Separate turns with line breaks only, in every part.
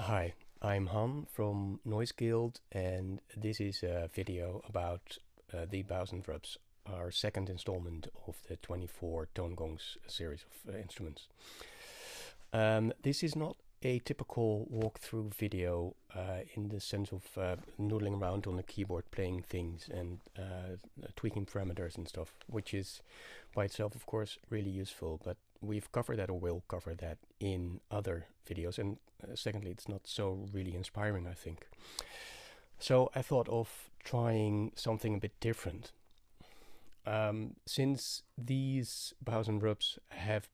Hi, I'm Han from Noise Guild, and this is a video about the Bows&Rubs, our second installment of the 24 Tone Gongs series of instruments. This is not a typical walkthrough video in the sense of noodling around on the keyboard, playing things and tweaking parameters and stuff, which is by itself, of course, really useful, but we've covered that or will cover that in other videos, and secondly, it's not so really inspiring, I think. So I thought of trying something a bit different. Since these Bows&Rubs have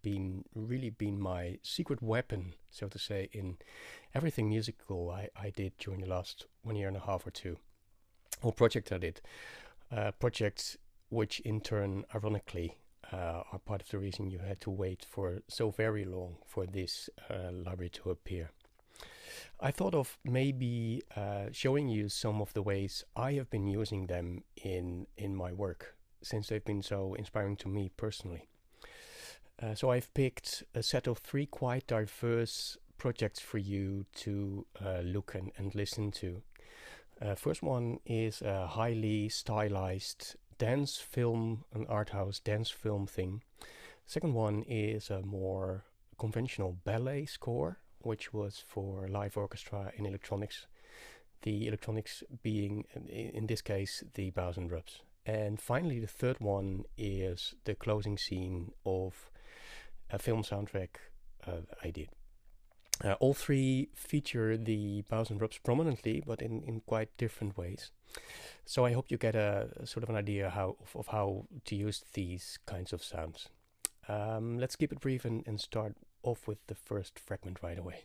really been my secret weapon, so to say, in everything musical I did during the last 1.5 years or two, or projects I did, projects which in turn, ironically, are part of the reason you had to wait for so very long for this library to appear. I thought of maybe showing you some of the ways I have been using them in my work, since they've been so inspiring to me personally. So I've picked a set of 3 quite diverse projects for you to look and listen to. First one is a highly stylized dance film, an art house dance film thing. Second one is a more conventional ballet score, which was for live orchestra in electronics. The electronics being, in this case, the Bows&Rubs. And finally, the third one is the closing scene of a film soundtrack I did. All 3 feature the Bows&Rubs prominently, but in quite different ways. So I hope you get a sort of an idea of how to use these kinds of sounds. Let's keep it brief and start off with the first fragment right away.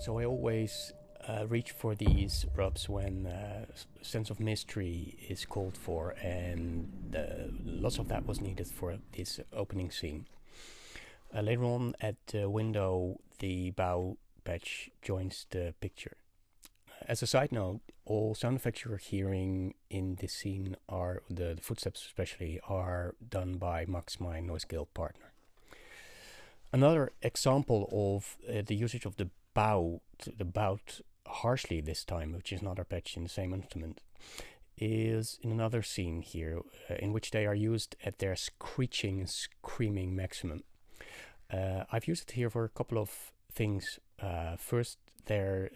So I always reach for these rubs when a sense of mystery is called for, and lots of that was needed for this opening scene. Later on at the window, the bow patch joins the picture. As a side note, all sound effects you're hearing in this scene are, the footsteps especially, are done by Max, my Noise Guild partner. Another example of the usage of the bow harshly this time, which is another patch in the same instrument, is in another scene here, in which they are used at their screeching and screaming maximum. I've used it here for a couple of things. First, they're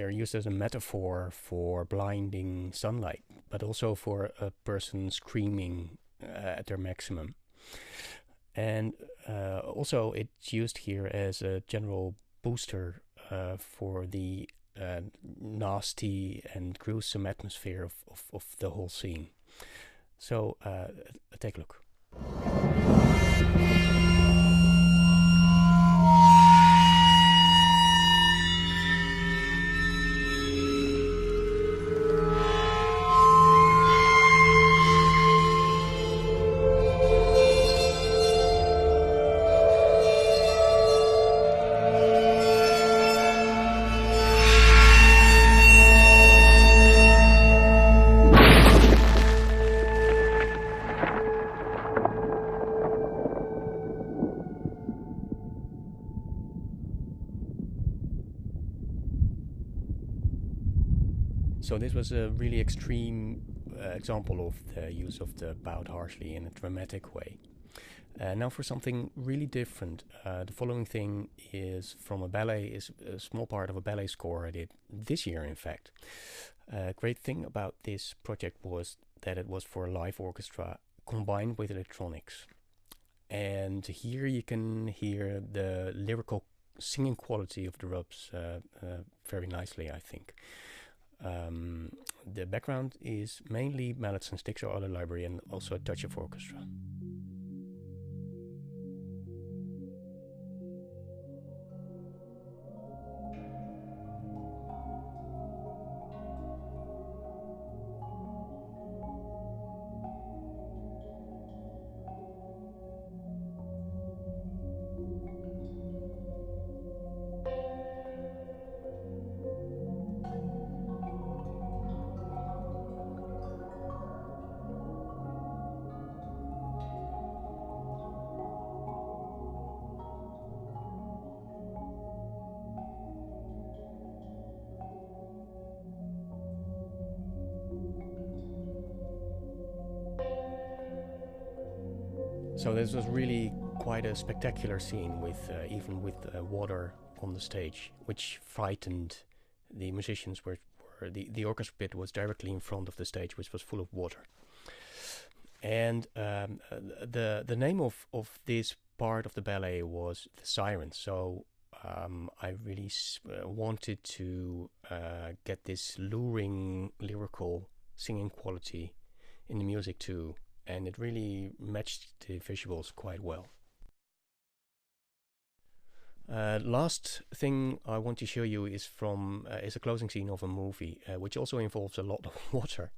used as a metaphor for blinding sunlight, but also for a person screaming at their maximum. And also it's used here as a general booster for the nasty and gruesome atmosphere of the whole scene. So take a look. So this was a really extreme example of the use of the bowed harshly in a dramatic way. Now for something really different. The following thing is from a ballet, is a small part of a ballet score I did this year, in fact. Great thing about this project was that it was for a live orchestra combined with electronics. And here you can hear the lyrical singing quality of the Rubs very nicely, I think. The background is mainly mallets and sticks or other library, and also a touch of orchestra. So this was really quite a spectacular scene, with even with water on the stage, which frightened the musicians. The orchestra pit was directly in front of the stage, which was full of water. And the name of this part of the ballet was the Siren. So I really wanted to get this luring lyrical singing quality in the music too. And it really matched the visuals quite well. Last thing I want to show you is is a closing scene of a movie, which also involves a lot of water.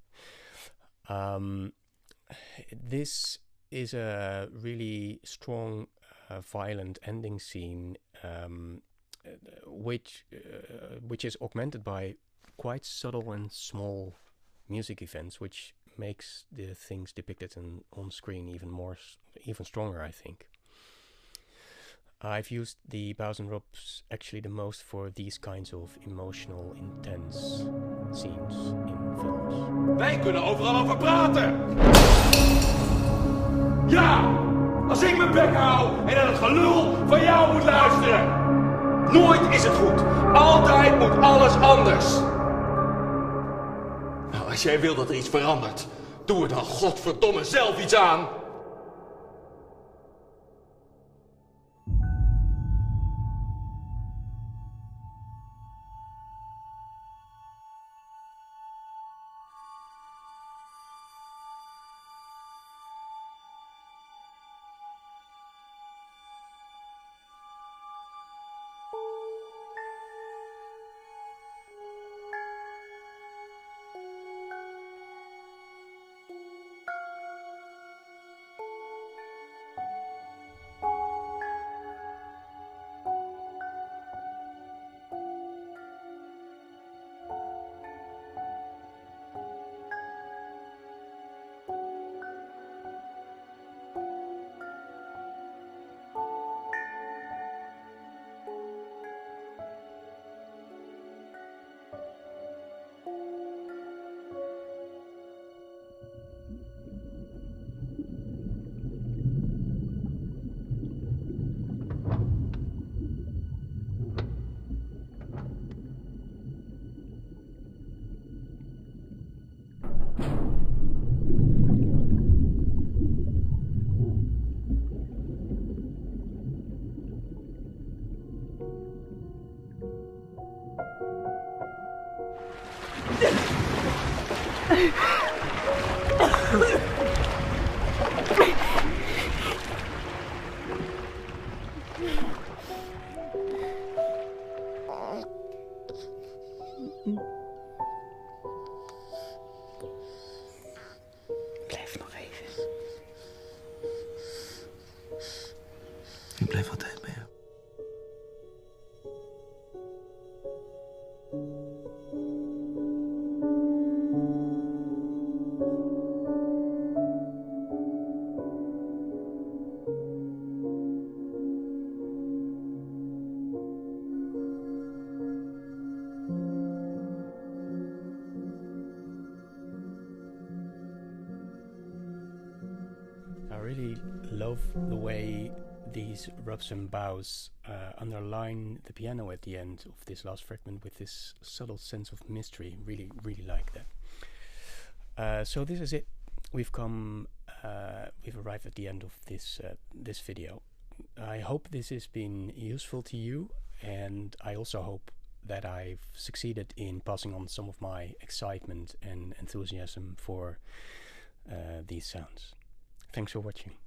This is a really strong, violent ending scene, which is augmented by quite subtle and small music events, which makes the things depicted on screen even stronger, I think. I've used the Bows&Rubs actually the most for these kinds of emotional, intense scenes in films.
Wij kunnen overal over praten! Ja! Als ik mijn bek hou en naar het gelul van jou moet luisteren! Nooit is het goed. Altijd moet alles anders. Nou, als jij wil dat er iets verandert, doe er dan godverdomme zelf iets aan.
Blijf nog even.
Ik blijf altijd bij jou.
love the way these rubs and bows underline the piano at the end of this last fragment with this subtle sense of mystery. Really, really like that. So this is it. We've arrived at the end of this video. I hope this has been useful to you, and I also hope that I've succeeded in passing on some of my excitement and enthusiasm for these sounds. Thanks for watching.